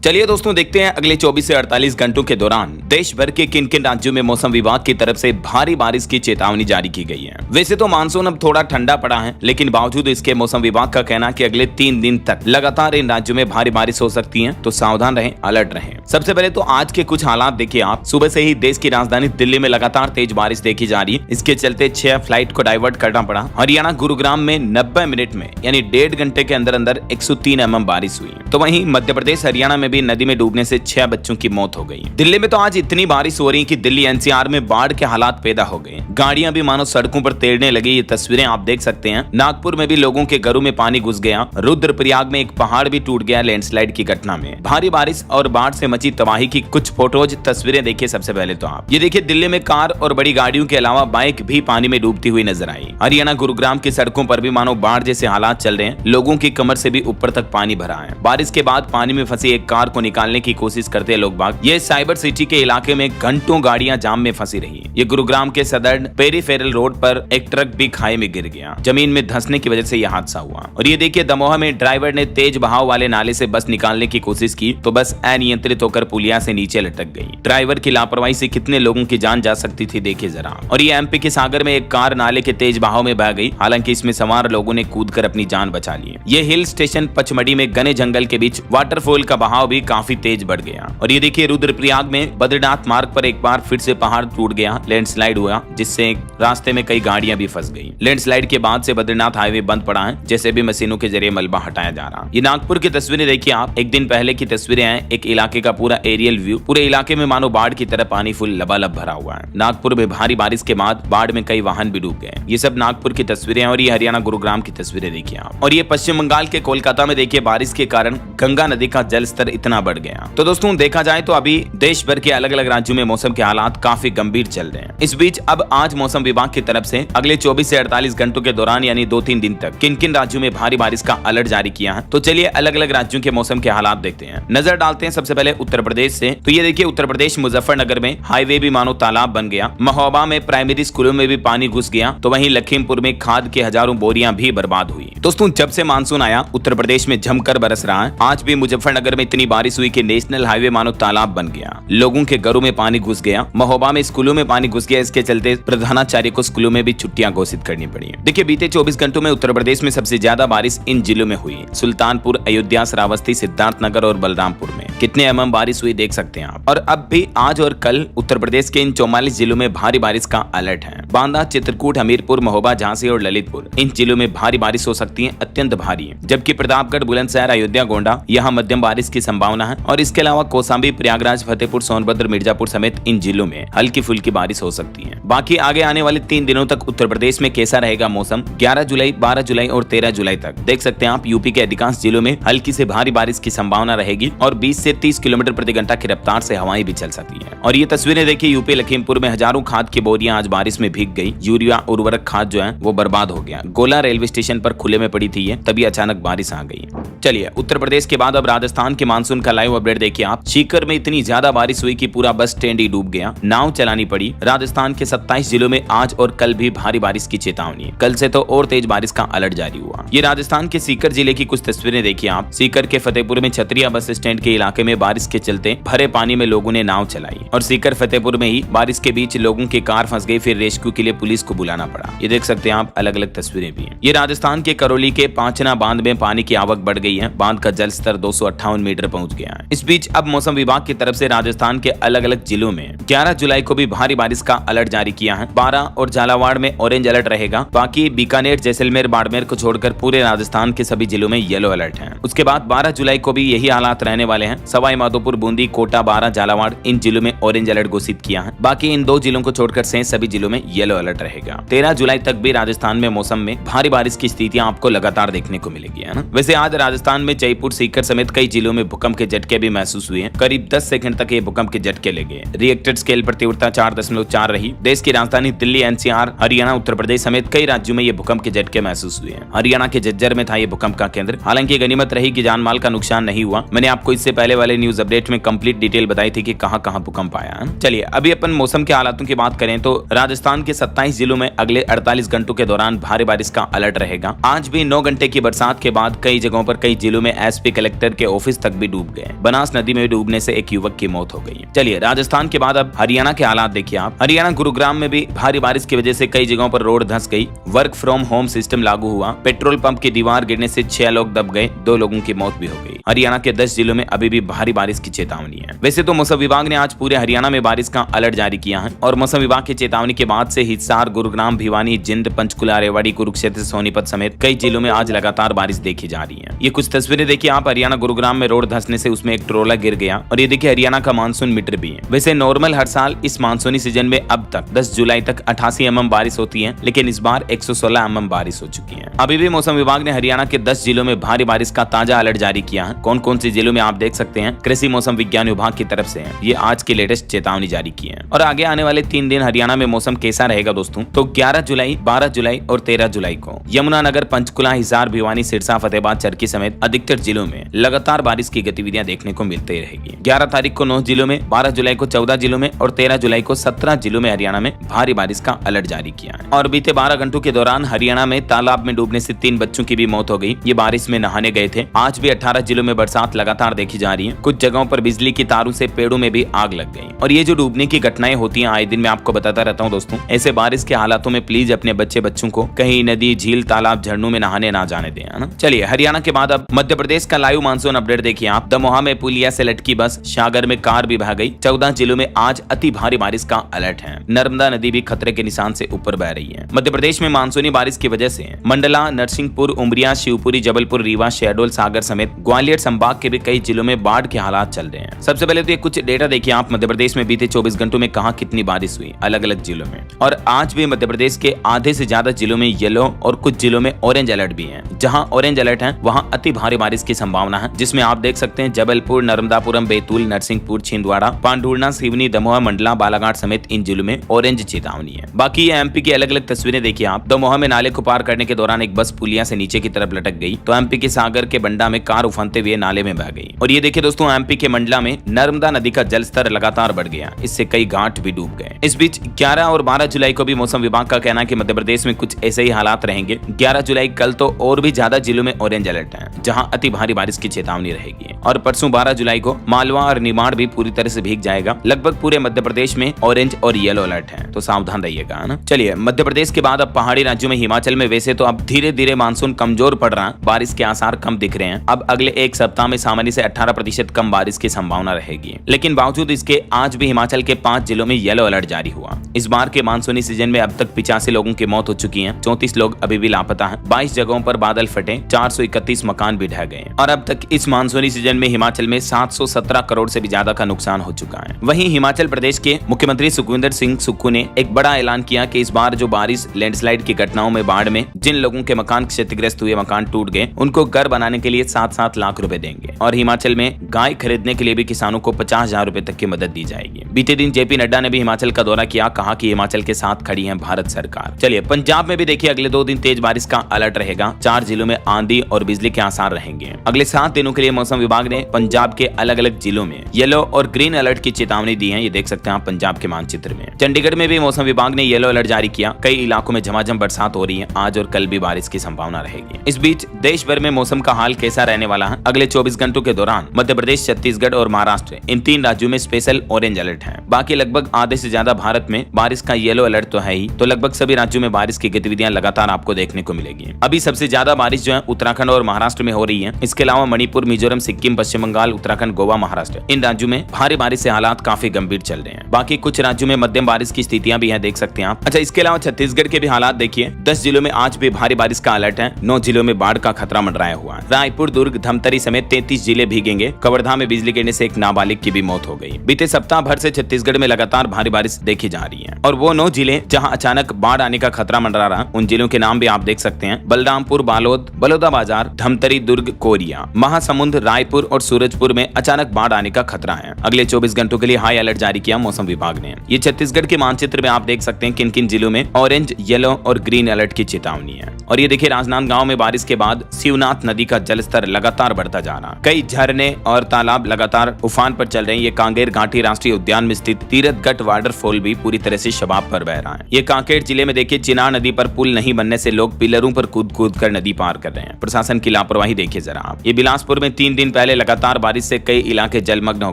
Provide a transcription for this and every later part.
चलिए दोस्तों देखते हैं अगले 24 से 48 घंटों के दौरान देश भर के किन किन राज्यों में मौसम विभाग की तरफ से भारी बारिश की चेतावनी जारी की गई है। वैसे तो मानसून अब थोड़ा ठंडा पड़ा है, लेकिन बावजूद इसके मौसम विभाग का कहना कि अगले 3 दिन तक लगातार इन राज्यों में भारी बारिश हो सकती है, तो सावधान रहें, अलर्ट रहें। सबसे पहले तो आज के कुछ हालात देखिए आप। सुबह से ही देश की राजधानी दिल्ली में लगातार तेज बारिश देखी जा रही है। इसके चलते 6 फ्लाइट को डाइवर्ट करना पड़ा। हरियाणा गुरुग्राम में 90 मिनट में यानी 1.5 घंटे के अंदर अंदर 103 mm बारिश हुई। तो वहीं मध्य प्रदेश हरियाणा में भी नदी में डूबने से 6 बच्चों की मौत हो गई। दिल्ली में तो आज इतनी बारिश हो रही कि दिल्ली एनसीआर में बाढ़ के हालात पैदा हो गए। गाड़ियां भी मानो सड़कों पर तैरने लगी। ये तस्वीरें आप देख सकते हैं। नागपुर में भी लोगों के घरों में पानी घुस गया। रुद्रप्रयाग में एक पहाड़ भी टूट गया लैंडस्लाइड की घटना में। भारी बारिश और बाढ़ से मची तबाही की कुछ फोटोज तस्वीरें देखिए। सबसे पहले तो आप ये देखिए, दिल्ली में कार और बड़ी गाड़ियों के अलावा बाइक भी पानी में डूबती हुई नजर आई। हरियाणा गुरुग्राम की सड़कों पर भी मानो बाढ़ जैसे हालात चल रहे हैं। लोगों की कमर से भी ऊपर तक पानी भरा है। बारिश के बाद पानी में फंसी एक कार को निकालने की कोशिश करते लोग बाग। ये साइबर सिटी के इलाके में घंटों गाड़ियां जाम में फंसी रही। ये गुरुग्राम के सदर्न पेरीफेरल रोड पर एक ट्रक भी खाई में गिर गया। जमीन में धंसने की वजह से यह हादसा हुआ। और ये देखिए, दमोह में ड्राइवर ने तेज बहाव वाले नाले से बस निकालने की कोशिश की तो बस अनियंत्रित होकर पुलिया से नीचे लटक गई। ड्राइवर की लापरवाही से कितने लोगों की जान जा सकती थी देखिए जरा। और ये एमपी के सागर में एक कार नाले के तेज बहाव में बह गई। हालांकि इसमें सवार लोगों ने कूदकर अपनी जान बचा ली। ये हिल स्टेशन पचमढ़ी में घने जंगल के बीच वाटरफॉल का बहाव भी काफी तेज बढ़ गया। और ये देखिए, रुद्रप्रयाग में बद्रीनाथ मार्ग पर एक बार फिर से पहाड़ टूट गया, लैंडस्लाइड हुआ, जिससे रास्ते में कई गाड़ियां भी फंस गई। लैंडस्लाइड के बाद से बद्रीनाथ हाईवे बंद पड़ा है, जैसे भी मशीनों के जरिए मलबा हटाया जा रहा। ये नागपुर की तस्वीरें देखिए आप। एक दिन पहले की तस्वीरें हैं। एक इलाके का पूरा एरियल व्यू। पूरे इलाके में मानो बाढ़ की तरह पानी फुल लबालब भरा हुआ है। नागपुर में भारी बारिश के बाद बाढ़ में कई वाहन भी डूब गए। ये सब नागपुर की तस्वीरें हैं। और ये हरियाणा गुरुग्राम की तस्वीरें देखिए आप। और ये पश्चिम बंगाल के कोलकाता में देखिए, बारिश के कारण गंगा नदी का जल स्तर इतना बढ़ गया। तो दोस्तों देखा जाए तो अभी देश भर के अलग अलग राज्यों में मौसम के हालात काफी गंभीर चल रहे हैं। इस बीच अब आज मौसम विभाग की तरफ से अगले 24 से 48 घंटों के दौरान यानी 2-3 दिन तक किन किन राज्यों में भारी बारिश का अलर्ट जारी किया है। तो चलिए अलग अलग राज्यों के मौसम के हालात देखते हैं। नजर डालते हैं सबसे पहले उत्तर प्रदेश से। तो ये देखिए, उत्तर प्रदेश मुजफ्फरनगर में हाईवे भी मानो तालाब बन गया। महोबा में प्राइमरी स्कूलों में भी पानी घुस गया। तो वहीं लखीमपुर में खाद की हजारों बोरियां भी बर्बाद हुई। दोस्तों जब से मानसून आया उत्तर प्रदेश में जमकर बरस रहा है। आज भी मुजफ्फरनगर में इतनी बारिश हुई कि नेशनल हाईवे मानो तालाब बन गया। लोगों के घरों में पानी घुस गया। महोबा में स्कूलों में पानी घुस गया। इसके चलते प्रधानाचार्य को स्कूलों में भी छुट्टियां घोषित करनी पड़ी। देखिए, बीते 24 घंटों में उत्तर प्रदेश में सबसे ज्यादा बारिश इन जिलों में हुई। सुल्तानपुर, अयोध्या, श्रावस्ती, सिद्धार्थनगर और बलरामपुर में कितने mm बारिश हुई देख सकते हैं आप। और अब भी आज और कल उत्तर प्रदेश के इन 44 जिलों में भारी बारिश का अलर्ट है। बांदा, चित्रकूट, हमीरपुर, महोबा, झांसी और ललितपुर इन जिलों में भारी बारिश हो सकती है, अत्यंत भारी। जबकि प्रतापगढ़, बुलंदशहर, अयोध्या, गोंडा यहाँ मध्यम बारिश की संभावना है। और इसके अलावा कौशाम्बी, प्रयागराज, फतेहपुर, सोनभद्र, मिर्जापुर समेत इन जिलों में हल्की फुल्की बारिश हो सकती है। बाकी आगे आने वाले 3 दिनों तक उत्तर प्रदेश में कैसा रहेगा मौसम, 11 जुलाई, 12 जुलाई और 13 जुलाई तक देख सकते हैं आप। यूपी के अधिकांश जिलों में हल्की से भारी बारिश की संभावना रहेगी और 20 से 30 किलोमीटर प्रति घंटा की रफ्तार से हवाएं भी चल सकती है। और ये तस्वीरें देखिए, यूपी लखीमपुर में हजारों खाद की बोरियां आज बारिश में भीग गई। यूरिया उर्वरक खाद जो है वो बर्बाद हो गया। गोला रेलवे स्टेशन पर खुले में पड़ी थी ये, तभी अचानक बारिश आ गई। चलिए उत्तर प्रदेश के बाद अब राजस्थान के मानसून का लाइव अपडेट देखिए आप। सीकर में इतनी ज्यादा बारिश हुई कि पूरा बस स्टैंड ही डूब गया। नाव चलानी पड़ी। राजस्थान के 27 जिलों में आज और कल भी भारी बारिश की चेतावनी। कल से तो और तेज बारिश का अलर्ट जारी हुआ। ये राजस्थान के सीकर जिले की कुछ तस्वीरें देखिए आप। सीकर के फतेहपुर में छतरिया बस स्टैंड के इलाके में बारिश के चलते भरे पानी में लोगों ने नाव चलाई। और सीकर फतेहपुर में ही बारिश के बीच लोगों की कार फंस गई। फिर रेस्क्यू के लिए पुलिस को बुलाना पड़ा। ये देख सकते हैं आप, अलग अलग तस्वीरें भी हैं। ये राजस्थान के करौली के पांचना बांध में पानी की आवक बढ़ गई है। बांध का जल स्तर 258 मीटर पहुंच गया है। इस बीच अब मौसम विभाग की तरफ से राजस्थान के अलग अलग जिलों में 11 जुलाई को भी भारी बारिश का अलर्ट जारी किया है। 12 और झालावाड़ में ऑरेंज अलर्ट रहेगा। बाकी बीकानेर, जैसलमेर, बाड़मेर को छोड़कर पूरे राजस्थान के सभी जिलों में येलो अलर्ट है। उसके बाद 12 जुलाई को भी यही हालात रहने वाले हैं। सवाई माधोपुर, बूंदी, कोटा, बारां, झालावाड़ इन जिलों में ऑरेंज अलर्ट घोषित किया है। बाकी इन 2 जिलों को छोड़कर शेष सभी जिलों में येलो अलर्ट रहेगा। 13 जुलाई तक भी राजस्थान में मौसम में भारी बारिश की स्थितियां आपको लगातार देखने को मिलेगी, है ना। वैसे आज राजस्थान में जयपुर, सीकर समेत कई जिलों में भूकंप के झटके भी महसूस हुए हैं। करीब 10 सेकंड तक ये भूकंप के झटके लगे। रिएक्टर स्केल पर तीव्रता 4.4 रही। देश की राजधानी दिल्ली, एनसीआर, हरियाणा, उत्तर प्रदेश समेत कई राज्यों में ये भूकंप के झटके महसूस हुए हैं। हरियाणा के झज्जर में था ये भूकंप का केंद्र। हालांकि गनीमत रही कि जान माल का नुकसान नहीं हुआ। मैंने आपको इससे पहले वाले न्यूज अपडेट में कंप्लीट डिटेल बताई थी कि कहां कहां भूकंप आया है। चलिए अभी अपन मौसम के हालातों की बात करें तो राजस्थान के 27 जिलों में अगले 48 घंटों के दौरान भारी बारिश का अलर्ट रहेगा। आज भी 9 घंटे की बरसात के बाद कई जगहों पर कई जिलों में एसपी कलेक्टर के ऑफिस तक भी डूब गए। बनास नदी में डूबने से एक युवक की मौत हो गई। चलिए राजस्थान के बाद अब हरियाणा के हालात देखिए आप। हरियाणा गुरुग्राम में भी भारी बारिश की वजह से कई जगहों पर रोड धंस गई। वर्क फ्रॉम होम सिस्टम लागू हुआ। पेट्रोल पंप की दीवार गिरने से 6 लोग दब गए, 2 लोगों की मौत भी हो गई। हरियाणा के 10 जिलों में अभी भी भारी बारिश की चेतावनी है। वैसे तो मौसम विभाग ने आज पूरे हरियाणा में बारिश का अलर्ट जारी किया है और मौसम विभाग की चेतावनी के बाद से हिसार, गुरुग्राम, भिवानी, जिंद, पंचकुला, रेवाड़ी, कुरुक्षेत्र, सोनीपत समेत कई जिलों में आज लगातार बारिश देखी जा रही है। ये कुछ तस्वीरें देखिए आप। हरियाणा गुरुग्राम में रोड धंसने से उसमें एक ट्रोला गिर गया और ये देखिए हरियाणा का मानसून मीटर भी है। वैसे नॉर्मल हर साल इस मानसूनी सीजन में अब तक 10 जुलाई तक 88 mm बारिश होती है, लेकिन इस बार 116 mm बारिश हो चुकी है। अभी भी मौसम विभाग ने हरियाणा के 10 जिलों में भारी बारिश का ताजा अलर्ट जारी किया है। कौन कौन से जिलों में आप देख सकते हैं, कृषि मौसम विज्ञान विभाग की तरफ से ये आज की लेटेस्ट चेतावनी जारी की है। और आगे आने वाले 3 दिन हरियाणा में मौसम कैसा रहेगा दोस्तों, तो 11 जुलाई, 12 जुलाई और 13 जुलाई को यमुनानगर, पंचकुला, हिसार, भिवानी, सिरसा, फतेहाबाद, चरखी समेत अधिकतर जिलों में लगातार बारिश की गतिविधियां देखने को मिलती रहेगी। 11 तारीख को 9 जिलों में, 12 जुलाई को 14 जिलों में और 13 जुलाई को 17 जिलों में हरियाणा में भारी बारिश का अलर्ट जारी किया है। और बीते 12 घंटों के दौरान हरियाणा में तालाब में डूबने से 3 बच्चों की भी मौत हो गई। ये बारिश में नहाने गए थे। आज भी 18 जिलों में बरसात लगातार देखी जा रही है। कुछ जगहों पर बिजली की तारों से पेड़ों में भी आग लग गई। और ये जो डूबने की घटनाएं होती हैं आए दिन मैं आपको बताता रहता हूँ दोस्तों। ऐसे बारिश के हालातों में प्लीज अपने बच्चों को कहीं नदी, झील, तालाब, झरनों में नहाने ना जाने दें, है ना। चलिए हरियाणा के बाद अब मध्य प्रदेश का लाइव मानसून अपडेट देखिए आप। दमोहा में पुलिया से लटकी बस, सागर में कार भी बह गई। 14 जिलों में आज अति भारी बारिश का अलर्ट है। नर्मदा नदी भी खतरे के निशान से ऊपर बह रही है। मध्य प्रदेश में मानसूनी बारिश की वजह से मंडला, नरसिंहपुर, उमरिया, शिवपुरी, जबलपुर, रीवा, शहडोल, सागर समेत ग्वालियर संभाग के भी कई जिलों में बाढ़ के हालात चल रहे हैं। सबसे पहले तो ये कुछ डेटा देखिए आप। मध्य प्रदेश में बीते 24 घंटों में कहां कितनी बारिश हुई अलग अलग जिलों में। और आज भी मध्य प्रदेश के आधे से ज्यादा जिलों में येलो और कुछ जिलों में ऑरेंज अलर्ट भी है। जहां ऑरेंज अलर्ट है वहां अति भारी बारिश की संभावना है, जिसमें आप देख सकते हैं जबलपुर, नर्मदापुरम, बैतूल, नरसिंहपुर, छिंदवाड़ा, पांडुर्णा, सिवनी, दमोहा, मंडला, बालाघाट समेत इन जिलों में ऑरेंज चेतावनी है। बाकी ये एमपी की अलग अलग तस्वीरें देखिए आप। दमोहा में नाले को पार करने के दौरान एक बस पुलिया से नीचे की तरफ लटक गई तो एमपी के सागर के बंडा में कार उफनते हुए नाले में बह गई। और ये देखिए दोस्तों एमपी के मंडला में नर्मदा नदी का जलस्तर लगातार बढ़ गया, इससे कई घाट भी डूब गए। इस बीच 11 और 12 जुलाई को भी मौसम विभाग का कहना है कि मध्य प्रदेश में कुछ ऐसे ही हालात रहेंगे। 11 जुलाई कल तो और भी ज्यादा जिलों में ऑरेंज अलर्ट है, जहां अति भारी बारिश की चेतावनी रहेगी। और परसों 12 जुलाई को मालवा और निमाड़ भी पूरी तरह से भीग जाएगा। लगभग पूरे मध्य प्रदेश में ऑरेंज और येलो अलर्ट है, तो सावधान रहिएगा ना। चलिए मध्य प्रदेश के बाद अब पहाड़ी राज्यों में हिमाचल में वैसे तो अब धीरे धीरे मानसून कमजोर पड़ रहा है, बारिश के आसार कम दिख रहे हैं। अब अगले एक सप्ताह में सामान्य से 18% कम बारिश की संभावना रहेगी। लेकिन बावजूद इसके आज भी हिमाचल के 5 जिलों में येलो अलर्ट जारी हुआ। इस बार के मानसूनी सीजन में अब तक 85 लोगों की मौत हो चुकी है। 34 लोग अभी भी लापता हैं। 22 जगहों पर बादल फटे, 431 मकान भी ढह गए। और अब तक इस मानसूनी सीजन में हिमाचल में 717 करोड़ से भी ज्यादा का नुकसान हो चुका है। वहीं हिमाचल प्रदेश के मुख्यमंत्री सुखविंदर सिंह सुक्खू ने एक बड़ा ऐलान किया कि इस बार जो बारिश, लैंडस्लाइड की घटनाओं में बाढ़ में जिन लोगों के मकान क्षतिग्रस्त हुए, मकान टूट गए, उनको घर बनाने के लिए 7-7 लाख रुपए देंगे। और हिमाचल में गाय खरीदने के लिए भी किसानों को 50,000 रुपए तक की मदद दी जाएगी। बीते दिन जेपी नड्डा ने भी हिमाचल का दौरा किया, कहा कि हिमाचल के साथ खड़ी है भारत सरकार। चलिए पंजाब में भी देखिए अगले 2 दिन तेज बारिश का अलर्ट रहेगा। 4 जिलों में आंधी और बिजली के आसार रहेंगे। अगले 7 दिनों के लिए मौसम विभाग ने पंजाब के अलग अलग जिलों में येलो और ग्रीन अलर्ट की चेतावनी दी है। ये देख सकते हैं आप पंजाब के मानचित्र में। चंडीगढ़ में भी मौसम विभाग ने येलो अलर्ट जारी किया। कई इलाकों में झमाझम बरसात हो रही है। आज और कल भी बारिश की संभावना रहेगी। इस बीच देश भर में मौसम का हाल कैसा रहने वाला है? अगले 24 घंटों के दौरान मध्य प्रदेश, छत्तीसगढ़ और महाराष्ट्र, इन 3 राज्यों में स्पेशल ऑरेंज अलर्ट है। बाकी लगभग आधे से ज्यादा भारत में बारिश का येलो अलर्ट तो है ही, तो लगभग सभी राज्यों में बारिश की गतिविधियां लगातार आपको देखने को मिलेगी। अभी सबसे ज्यादा बारिश जो है उत्तराखंड और महाराष्ट्र में हो रही है। इसके अलावा मणिपुर, मिजोरम, सिक्किम, पश्चिम बंगाल, उत्तराखंड, गोवा, महाराष्ट्र, इन राज्यों में भारी बारिश से हालात काफी गंभीर चल रहे हैं। बाकी कुछ राज्यों में मध्यम बारिश की स्थितियां भी हैं, देख सकते हैं आप। अच्छा, इसके अलावा छत्तीसगढ़ के भी हालात देखिए। 10 जिलों में आज भी भारी बारिश का अलर्ट है। 9 जिलों में बाढ़ का खतरा मंडराया हुआ है। रायपुर, दुर्ग, धमतरी समेत 33 जिले भीगेंगे। कवर्धा में बिजली गिरने से एक नाबालिग की भी मौत हो गई। बीते सप्ताह भर से छत्तीसगढ़ में लगातार भारी बारिश देखी जा रही है। और वो 9 जिले जहां अचानक बाढ़ आने का खतरा मंडरा रहा, उन जिलों के नाम भी आप देख सकते हैं। बलरामपुर, बालोद, बलौदाबाजार, धमतरी, दुर्ग, कोरिया, महासमुंद, रायपुर और सूरजपुर में अचानक बाढ़ आने का खतरा है। अगले 24 घंटों के लिए हाई अलर्ट जारी किया मौसम विभाग ने। ये छत्तीसगढ़ के मानचित्र में आप देख सकते हैं किन किन जिलों में ऑरेंज, येलो और ग्रीन अलर्ट की चेतावनी है। और ये देखिए राजनांदगांव में बारिश के बाद शिवनाथ नदी का जलस्तर लगातार बढ़ता जा रहा। कई झरने और तालाब लगातार उफान पर चल रहे हैं। ये कांकेर घाटी राष्ट्रीय उद्यान में स्थित तीरथगढ़ वाटरफॉल भी पूरी तरह से शबाब पर बह रहा है। ये कांकेर जिले में देखिए, चिनार नदी पर पुल नहीं बनने से लोग पिलरों पर कूद कूद कर नदी पार कर रहे हैं। प्रशासन की लापरवाही देखिए जरा आप। ये बिलासपुर में 3 दिन पहले लगातार बारिश से कई इलाके जलमग्न हो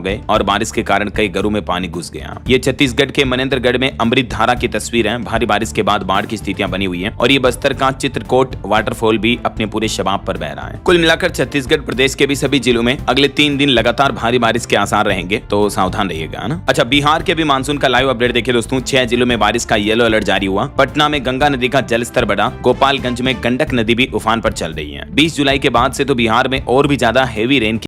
गए और बारिश के कारण कई घरों में पानी घुस गया। ये छत्तीसगढ़ के मनेंद्रगढ़ में अमृत धारा की तस्वीर है। भारी बारिश के बाद बाढ़ की स्थितियां बनी हुई है और ये बस्तर का चित्रकोट वाटरफॉल भी अपने पूरे शबाब पर बह रहा है। कुल मिलाकर छत्तीसगढ़ प्रदेश के भी सभी जिलों में अगले 3 दिन लगातार भारी बारिश के आसार रहेंगे, तो सावधान रहिएगा ना। अच्छा, बिहार के भी मानसून का लाइव अपडेट देखिए दोस्तों। 6 जिलों में बारिश का येलो अलर्ट जारी हुआ। पटना में गंगा नदी का जलस्तर बढ़ा। गोपालगंज में गंडक नदी भी उफान पर चल रही है। 20 जुलाई के बाद से तो बिहार में और भी ज्यादा हेवी रेन